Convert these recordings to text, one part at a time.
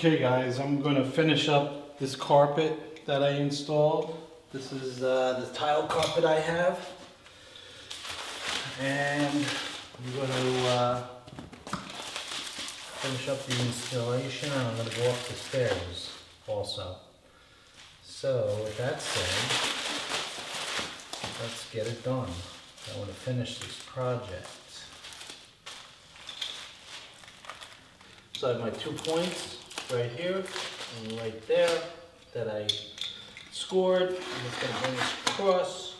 Okay guys, I'm going to finish up this carpet that I installed. This is the tile carpet I have. And I'm going to finish up the installation, and I'm going to go up the stairs also. So with that said, let's get it done. I want to finish this project. So I have my 2 points right here and right there that I scored. I'm just going to bring this across.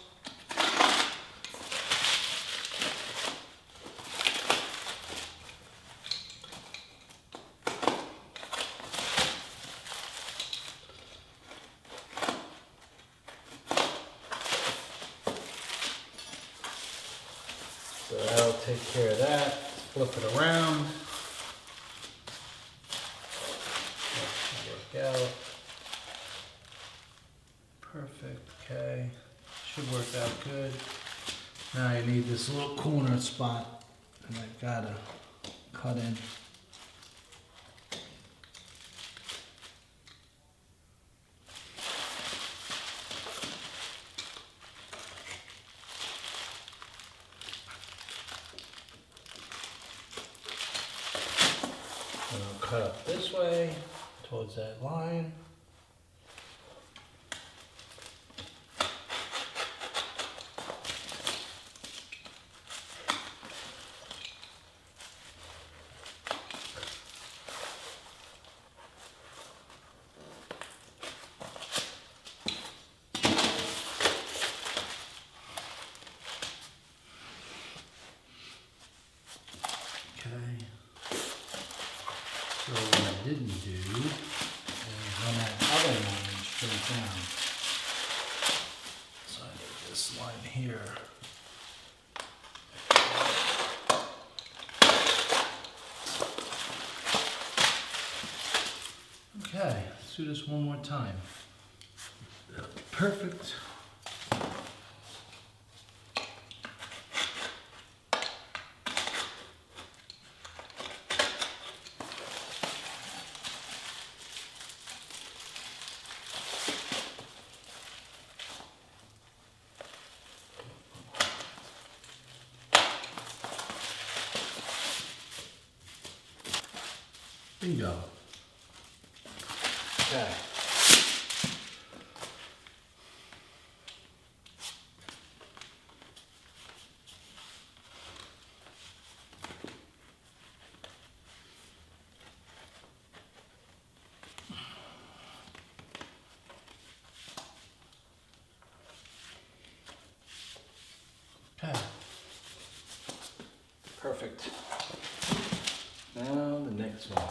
So that'll take care of that. Flip it around. Work out. Perfect, okay. Should work out good. Now I need this little corner spot, and I've gotta cut in. And I'll cut up this way towards that line. Okay. So what I didn't do is run that other line straight down. So I need this line here. Okay, let's do this one more time. Perfect. Bingo. Okay. Okay. Perfect. Now the next one.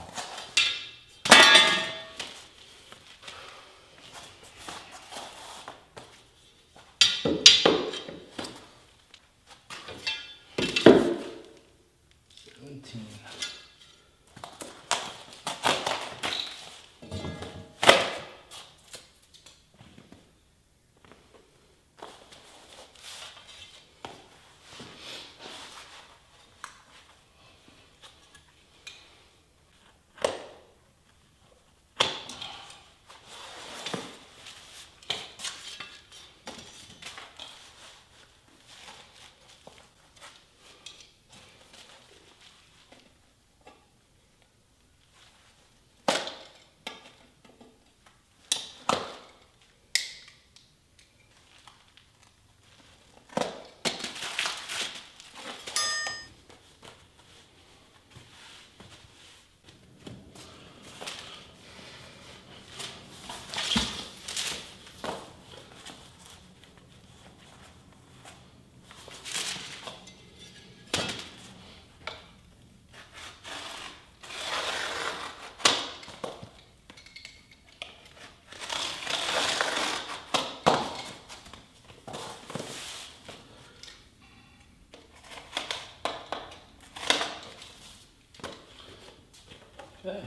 Okay.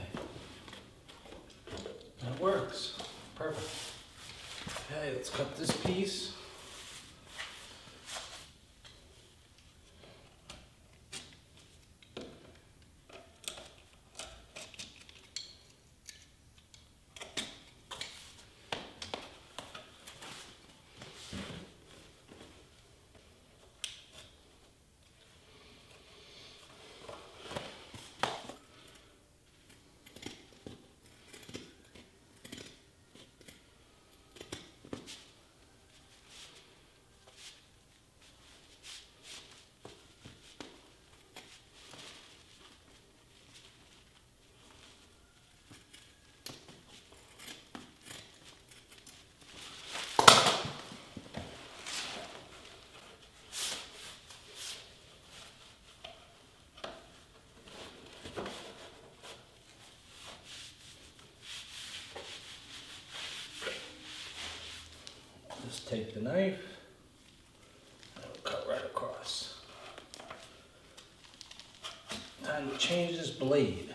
That works. Perfect. Okay, let's cut this piece. take the knife and we'll cut right across. Time to change this blade.